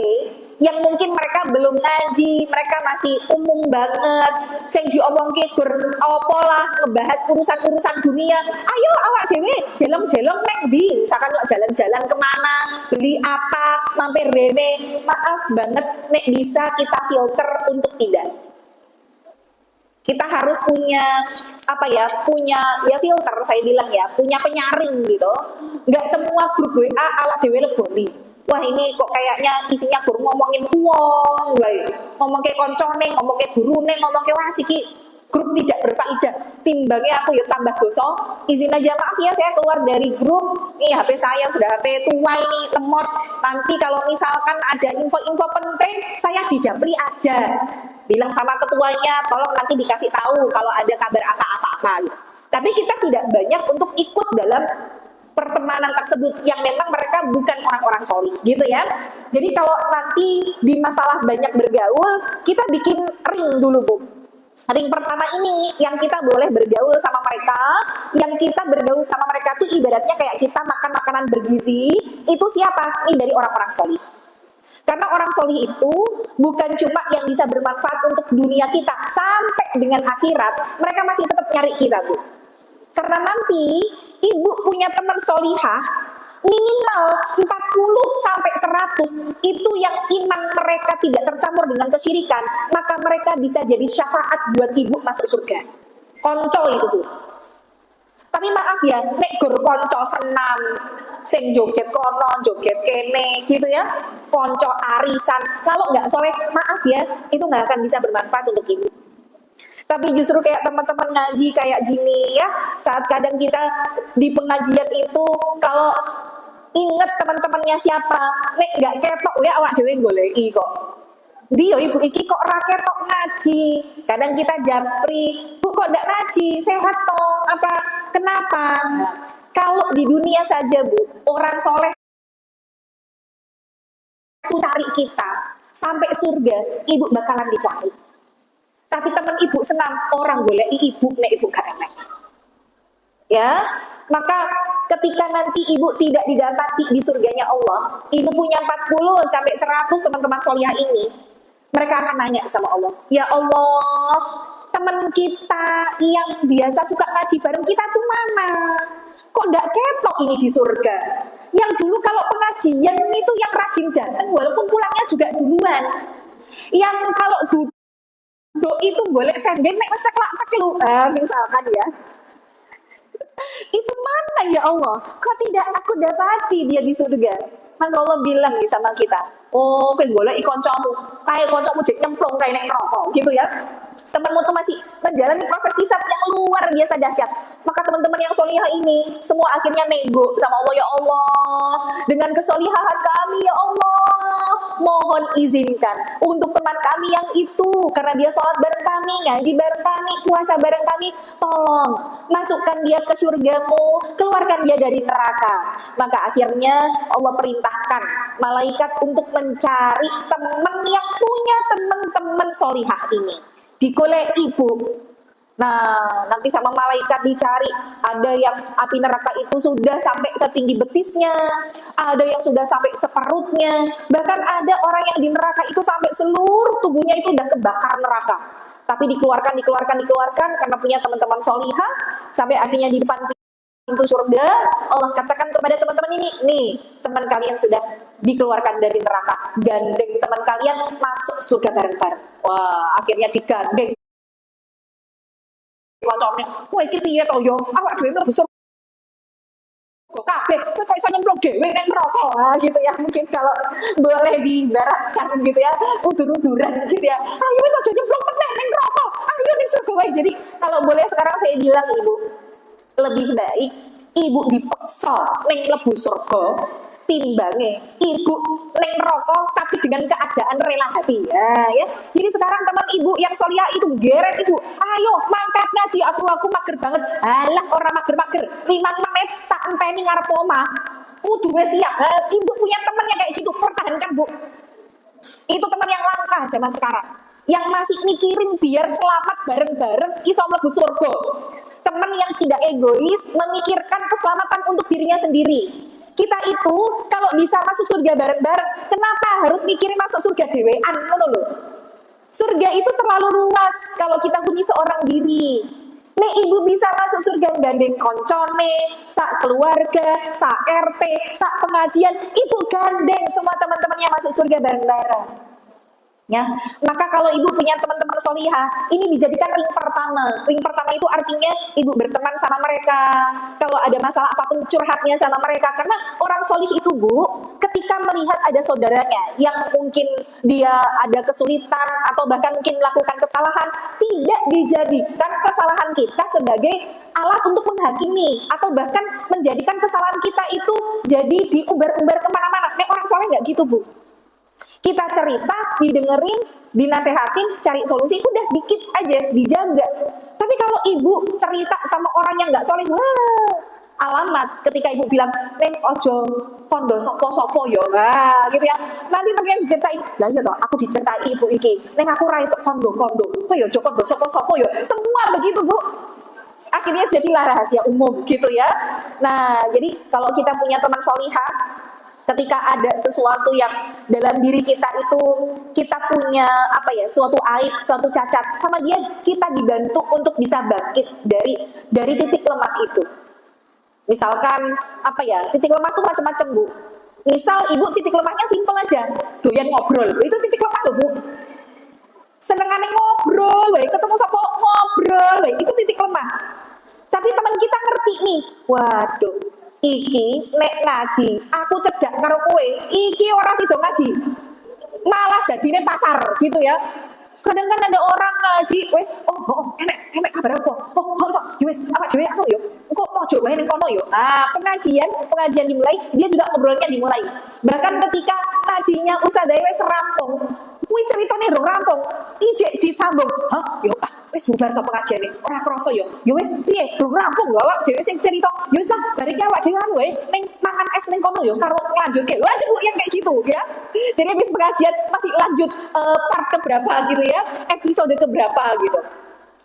yang mungkin mereka belum ngaji, mereka masih umum banget, sing diomongke gur apa lah ngebahas urusan-urusan dunia. Ayo awak dhewe jelong-jelong nek ndi, misalkan jalan-jalan kemana, beli apa, mampir rene. Maaf banget nek bisa kita filter untuk tidak. Kita harus punya punya filter, saya bilang ya, punya penyaring gitu. Nggak semua grup WA awak dhewe leboni. Wah ini kok kayaknya isinya gur ngomongin uang, ngomong ke koncone, ngomong ke gurune, ngomong ke wah siki grup tidak berfaedah. Timbangnya aku tambah dosa. Izin aja maaf ya saya keluar dari grup. Nih HP saya sudah HP tua ini lemot. Nanti kalau misalkan ada info-info penting saya dijapri aja. Bilang sama ketuanya, tolong nanti dikasih tahu kalau ada kabar apa-apa. Tapi kita tidak banyak untuk ikut dalam pertemanan tersebut yang memang mereka bukan orang-orang solih, gitu ya. Jadi kalau nanti di masalah banyak bergaul, kita bikin ring dulu, Bu. Ring pertama ini yang kita boleh bergaul sama mereka, yang kita bergaul sama mereka tuh ibaratnya kayak kita makan makanan bergizi, itu siapa? Ini dari orang-orang solih. Karena orang solih itu bukan cuma yang bisa bermanfaat untuk dunia kita, sampai dengan akhirat, mereka masih tetap nyari kita, Bu. Karena nanti ibu punya teman solihah, minimal 40 sampai 100 itu yang iman mereka tidak tercampur dengan kesyirikan, maka mereka bisa jadi syafaat buat ibu masuk surga. Konco itu, Bu. Tapi maaf ya, nek gur konco senam, sing joget kono, joget kene, gitu ya, konco arisan, kalau nggak soleh, maaf ya, itu nggak akan bisa bermanfaat untuk ibu. Tapi justru kayak teman-teman ngaji kayak gini ya, saat kadang kita di pengajian itu kalau inget teman-temannya siapa, nek nggak ketok ya awak dhewe goleki kok. Dia ibu iki kok ra ketok ngaji. Kadang kita japri, Bu kok ndak ngaji, sehat toh? Apa kenapa? Nah, kalau di dunia saja, Bu, orang soleh itu cari kita sampai surga, ibu bakalan dicari. Tapi teman ibu senang, orang boleh ibu, nek ibu gak enak. Ya, maka ketika nanti ibu tidak didapati di surganya Allah, ibu punya 40 sampai 100 teman-teman solihah ini, mereka akan nanya sama Allah, ya Allah, teman kita yang biasa suka ngaji bareng kita tuh mana? Kok ndak ketok ini di surga? Yang dulu kalau pengajian itu yang rajin datang, walaupun pulangnya juga duluan. Yang kalau duduk itu boleh senden, nek wis teklak teklu, misalkan ya. Itu mana ya Allah? Kok tidak aku dapati dia di surga? Maka Allah bilang nih sama kita, oh kowe golek kancamu, kae kancamu jek nyemplung kae nek neraka gitu ya. temanmu tuh masih menjalani proses hisab yang luar biasa dahsyat. Maka teman-teman yang solihah ini semua akhirnya nego sama Allah, ya Allah, dengan kesolihahan kami ya Allah, mohon izinkan untuk teman kami yang itu, karena dia sholat bareng kami, ngaji bareng kami, puasa bareng kami, tolong masukkan dia ke surgamu, keluarkan dia dari neraka. Maka akhirnya Allah perintahkan malaikat untuk mencari teman yang punya teman-teman solihah ini. Digoleki ibu. Nah, nanti sama malaikat dicari. Ada yang api neraka itu sudah sampai setinggi betisnya, ada yang sudah sampai seperutnya, bahkan ada orang yang di neraka itu sampai seluruh tubuhnya itu udah kebakar neraka. Tapi dikeluarkan karena punya teman-teman solihah, sampai akhirnya di depan pintu surga Allah katakan kepada teman-teman ini, nih teman kalian sudah dikeluarkan dari neraka, gandeng teman kalian masuk surga bareng-bareng. Wah, akhirnya digandeng. Koncone, kowe iki piye to yo? Awak dhewe mlebu surga kabeh, kowe kok iso nyemplung dhewe ning neraka gitu ya. Mungkin kalau boleh diibaratkan gitu ya, udur-uduran gitu ya. Ayo wis aja nyemplung meneh ning neraka. Ayo ning surga wae. Jadi kalau boleh sekarang saya bilang Ibu, lebih baik Ibu dipaksa ning mlebu surga timbange Ibu ning neraka tapi dengan keadaan rela hati ya. Jadi sekarang teman Ibu yang solihah itu geret Ibu, ayo mangkat ngaji, aku mager banget. Alah orang mager-mager 5 menit tak enteni ngarep omah, kudu wis siap. Ibu punya teman yang kayak gitu, pertahankan Bu. Itu teman yang langka zaman sekarang, yang masih mikirin biar selamat bareng-bareng iso mlebu surga. Teman yang tidak egois, memikirkan keselamatan untuk dirinya sendiri. Kita itu kalau bisa masuk surga bareng-bareng, kenapa harus mikirin masuk surga dewean? Ngono lho. Surga itu terlalu luas kalau kita punya seorang diri. Nek Ibu bisa masuk surga gandeng koncone, sak keluarga, sak RT, sak pengajian, Ibu gandeng semua teman-temannya masuk surga bareng-bareng. Ya, maka kalau Ibu punya teman-teman solihah, ini dijadikan ring pertama. Ring pertama itu artinya Ibu berteman sama mereka. Kalau ada masalah apapun curhatnya sama mereka. Karena orang solih itu Bu, ketika melihat ada saudaranya yang mungkin dia ada kesulitan atau bahkan mungkin melakukan kesalahan, tidak dijadikan kesalahan kita sebagai alat untuk menghakimi atau bahkan menjadikan kesalahan kita itu jadi diumbar-umbar kemana-mana. Nek orang soleh nggak gitu Bu. Kita cerita, didengerin, dinasehatin, cari solusi, udah dikit aja, dijaga. Tapi kalau Ibu cerita sama orang yang nggak soleh, wah, alamat. Ketika Ibu bilang, Neng ojo kondo sopo-sopo yo, nah, gitu ya. Nanti temen diceritain, lah iya toh, aku diceritain Ibu iki, Neng aku rai itu kondo-kondo, kok yo kondo sopo-sopo yo, semua begitu Bu. Akhirnya jadilah rahasia umum gitu ya. Nah, jadi kalau kita punya teman solihah, ketika ada sesuatu yang dalam diri kita itu kita punya suatu aib, suatu cacat, sama dia kita dibantu untuk bisa bangkit dari titik lemah itu. Misalkan titik lemah itu macam-macam Bu. Misal Ibu titik lemahnya simpel aja, doyan ngobrol, itu titik lemah loh Bu. Senengane ngobrol, ketemu sapa ngobrol, itu titik lemah. Tapi teman kita ngerti nih, waduh, iki nek ngaji, aku cedak karo kowe, iki ora sido ngaji, malah dadine pasar gitu ya. Kadang kan ada orang ngaji, wes, enek kabar apa? Wes, awak dhewe aku yo. Engko ojo wae ning kono yo. Pengajian dimulai, dia juga ngobrolnya dimulai. Bahkan ketika ngajinya ustadzah wes rampung, kuwi ceritane rong rampung, ijek disambung. Yo wis bubar to pengajiane. Ora krasa yo. Yo wis piye? Rong rampung lho awak dhewe sing cerita. Yo wis bareng awak dhewe wae ning mangan es ning kono yo karo lanjutke. Lho aja Bu yang kayak gitu ya. Jadi habis pengajian masih lanjut part keberapa gitu ya. Episode keberapa gitu.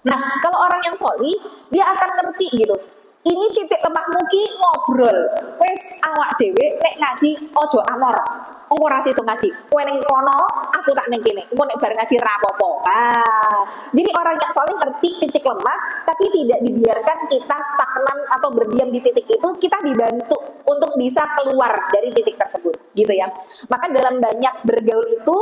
Nah, kalau orang yang sholih, dia akan ngerti gitu. Ini titik lemahmu ki ngobrol. Wes awak dhewe nek ngaji ojo amor. Engko ora sido ngaji. Kowe ning kono, aku tak ning kene. Engko nek bareng ngaji ra apa-apa. Jadi orang yang sholih ngerti titik lemah, tapi tidak dibiarkan kita stagnan atau berdiam di titik itu, kita dibantu untuk bisa keluar dari titik tersebut, gitu ya. Maka dalam banyak bergaul itu,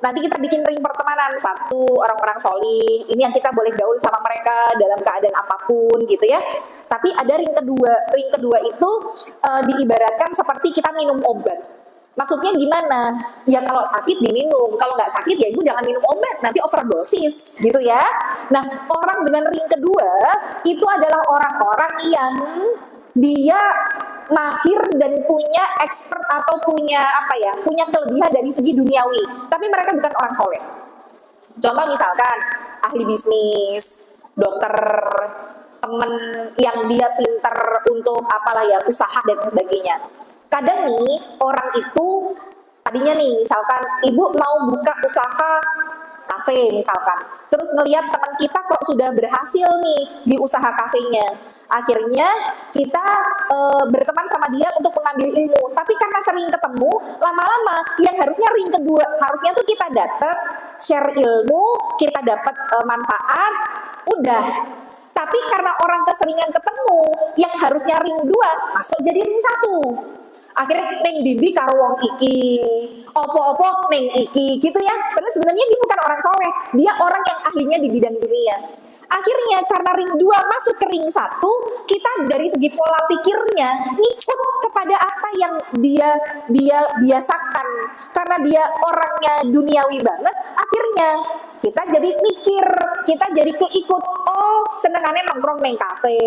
nanti kita bikin ring pertemanan. Satu, orang-orang sholih, ini yang kita boleh gaul sama mereka dalam keadaan apapun, gitu ya. Tapi ada ring kedua itu diibaratkan seperti kita minum obat. Maksudnya gimana? Ya kalau sakit diminum, kalau nggak sakit ya ibu jangan minum obat, nanti overdosis gitu ya. Nah, orang dengan ring kedua itu adalah orang-orang yang dia mahir dan punya expert atau punya apa ya, punya kelebihan dari segi duniawi, tapi mereka bukan orang soleh. Contoh misalkan ahli bisnis, dokter, temen yang dia pinter untuk apalah ya, usaha dan sebagainya. Kadang nih orang itu tadinya nih misalkan ibu mau buka usaha kafe misalkan, terus ngelihat teman kita kok sudah berhasil nih di usaha kafenya, akhirnya kita berteman sama dia untuk mengambil ilmu, tapi karena sering ketemu lama-lama yang harusnya ring kedua, harusnya tuh kita dapat share ilmu, kita dapat manfaat, udah. Tapi karena orang keseringan ketemu, yang harusnya ring 2 masuk jadi ring 1. Akhirnya neng bibi karo wong iki, opo-opo neng iki gitu ya. Padahal sebenarnya dia bukan orang soleh, dia orang yang ahlinya di bidang dunia. Akhirnya karena ring 2 masuk ke ring 1, kita dari segi pola pikirnya ngikut kepada apa yang dia biasakan. Karena dia orangnya duniawi banget, akhirnya kita jadi mikir, kita jadi keikut. Oh, senengannya nongkrong neng kafe.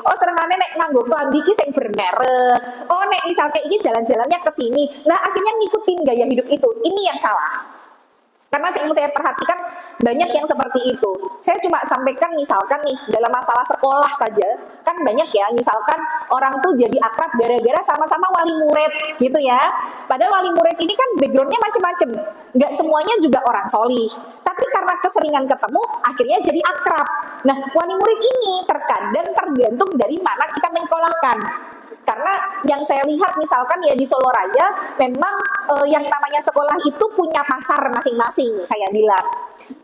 Oh, senengannya nek nganggo klambi ki sing bermerek. Oh, nek misal kayak ini jalan-jalannya ke sini. Nah, akhirnya ngikutin gaya hidup itu. Ini yang salah. Karena yang saya perhatikan banyak yang seperti itu. Saya cuma sampaikan misalkan nih dalam masalah sekolah saja, kan banyak ya misalkan orang tuh jadi akrab gara-gara sama-sama wali murid gitu ya. Padahal wali murid ini kan backgroundnya macam-macam, nggak semuanya juga orang solih. Tapi karena keseringan ketemu, akhirnya jadi akrab. Nah, wali murid ini terkadang tergantung dari mana kita menyekolahkan. Karena yang saya lihat misalkan ya di Solo Raya, memang yang namanya sekolah itu punya pasar masing-masing, saya bilang.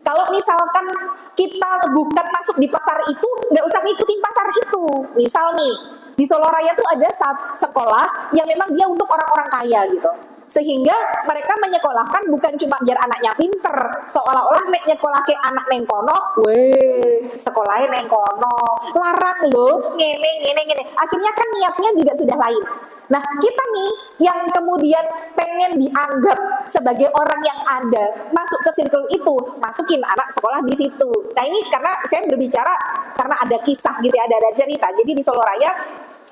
Kalau misalkan kita bukan masuk di pasar itu, nggak usah ngikutin pasar itu. Misal nih, di Solo Raya tuh ada sekolah yang memang dia untuk orang-orang kaya gitu. Sehingga mereka menyekolahkan bukan cuma biar anaknya pinter, seolah-olah nek nyekolah ke anak neng kono, weh sekolahnya neng kono, larang loh, ngene. Akhirnya kan niatnya juga sudah lain. Nah, kita nih yang kemudian pengen dianggap sebagai orang yang ada, masuk ke circle itu, masukin anak sekolah di situ. Nah, ini karena saya berbicara karena ada kisah gitu ya, ada cerita. Jadi di Solo Raya,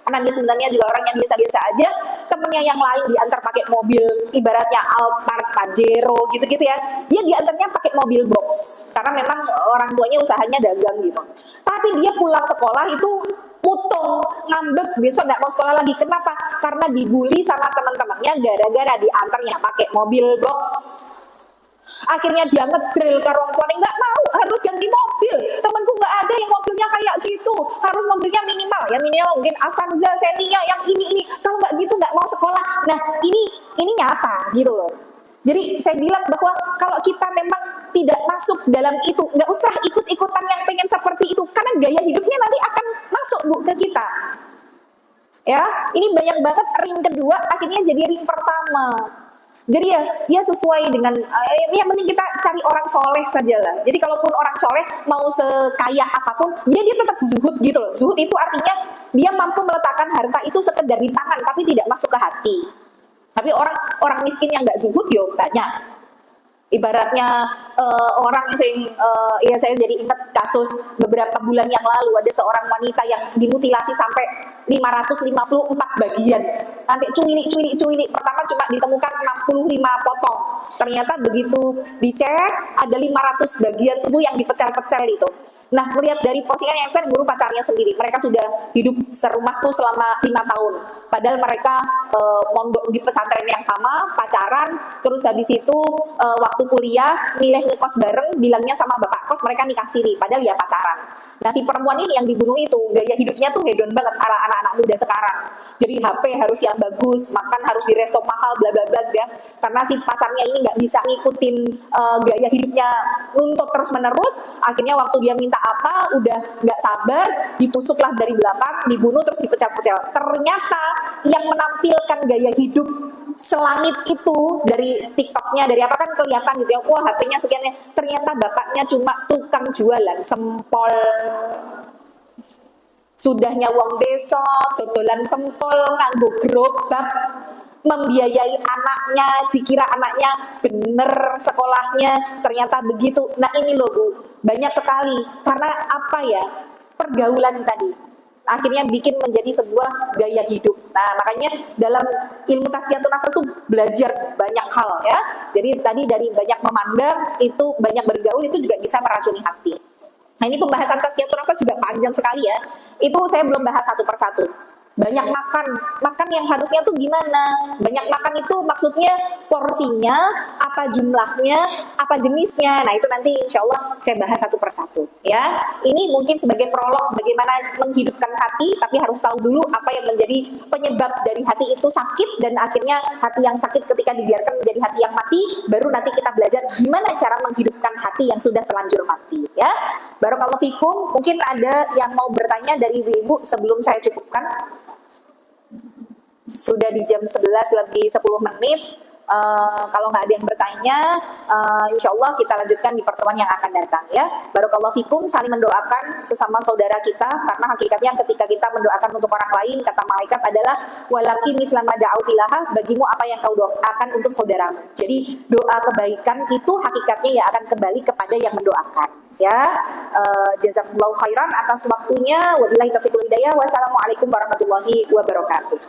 anaknya sebenarnya juga orang yang biasa-biasa aja, temennya yang lain diantar pakai mobil, ibaratnya Alphard, Pajero gitu-gitu ya, dia diantarnya pakai mobil box, karena memang orang tuanya usahanya dagang gitu. Tapi dia pulang sekolah itu mutung, ngambek, besok nggak mau sekolah lagi. Kenapa? Karena dibully sama teman-temannya gara-gara diantarnya pakai mobil box. Akhirnya dia ngedrill ke orang tuanya, nggak mau, harus ganti mobil. Temanku nggak ada yang mobilnya kayak gitu, harus mobilnya minimal ya, minimal mungkin Avanza, Xenia, yang ini. Kalau nggak gitu nggak mau sekolah. Nah, ini nyata gitu loh. Jadi saya bilang bahwa kalau kita memang tidak masuk dalam itu, nggak usah ikut-ikutan yang pengen seperti itu, karena gaya hidupnya nanti akan masuk Bu ke kita. Ya, ini banyak banget ring kedua akhirnya jadi ring pertama. Jadi ya sesuai dengan yang penting kita cari orang soleh saja lah. Jadi kalaupun orang soleh mau sekaya apapun, ya dia tetap zuhud gitu loh. Zuhud itu artinya dia mampu meletakkan harta itu sekedar di tangan, tapi tidak masuk ke hati. Tapi orang miskin yang nggak zuhud yo banyak. Ibaratnya orang sing ya saya jadi ingat kasus beberapa bulan yang lalu ada seorang wanita yang dimutilasi sampai 554 bagian. Nanti cuili. Pertama cuma ditemukan 65 potong. Ternyata begitu dicek ada 500 bagian tubuh yang dipecel-pecel itu. Nah, melihat dari postingan yang kan guru pacarnya sendiri, mereka sudah hidup serumah tuh selama 5 tahun. Padahal mereka mondok di pesantren yang sama, pacaran, terus habis itu waktu kuliah milih ngekos bareng, bilangnya sama bapak kos mereka nikah siri, padahal ya pacaran. Nah, si perempuan ini yang dibunuh itu gaya hidupnya tuh hedon banget ala anak-anak muda sekarang. Jadi HP harus yang bagus, makan harus di resto mahal, bla bla bla ya. Karena si pacarnya ini nggak bisa ngikutin gaya hidupnya, nuntut terus menerus. Akhirnya waktu dia minta apa, udah nggak sabar, ditusuklah dari belakang, dibunuh terus dipecel-pecel. Ternyata yang menampilkan gaya hidup selangit itu dari TikToknya, dari apa kan kelihatan gitu ya, wah HP-nya sekian, ternyata bapaknya cuma tukang jualan sempol. Sudahnya wong desa, dodolan sempol, nganggo gerobak, membiayai anaknya, dikira anaknya bener sekolahnya, ternyata begitu. Nah ini loh Bu, banyak sekali. Karena apa ya, pergaulan tadi akhirnya bikin menjadi sebuah gaya hidup. Nah makanya dalam ilmu tazkiyatun nafas tuh belajar banyak hal ya. Jadi tadi dari banyak memandang, itu banyak bergaul, itu juga bisa meracuni hati. Nah ini pembahasan tazkiyatun nafas juga panjang sekali ya. Itu saya belum bahas satu persatu. Banyak makan yang harusnya tuh gimana? Banyak makan itu maksudnya porsinya, apa jumlahnya, apa jenisnya. Nah itu nanti insya Allah saya bahas satu persatu ya. Ini mungkin sebagai prolog bagaimana menghidupkan hati, tapi harus tahu dulu apa yang menjadi penyebab dari hati itu sakit, dan akhirnya hati yang sakit ketika dibiarkan menjadi hati yang mati, baru nanti kita belajar gimana cara menghidupkan hati yang sudah terlanjur mati ya. Barakallahu fikum. Mungkin ada yang mau bertanya dari ibu-ibu sebelum saya cukupkan. Sudah di jam 11 lebih 10 menit. Kalau nggak ada yang bertanya, insya Allah kita lanjutkan di pertemuan yang akan datang ya. Barakallahu fikum, saling mendoakan sesama saudara kita, karena hakikatnya ketika kita mendoakan untuk orang lain, kata malaikat adalah walaki mithlan ma da'autilaha, bagimu apa yang kau doakan untuk saudaramu. Jadi doa kebaikan itu hakikatnya ya akan kembali kepada yang mendoakan ya. Jazakumullahu khairan atas waktunya. Wabillahi taufiq wal hidayah. Wassalamualaikum warahmatullahi wabarakatuh.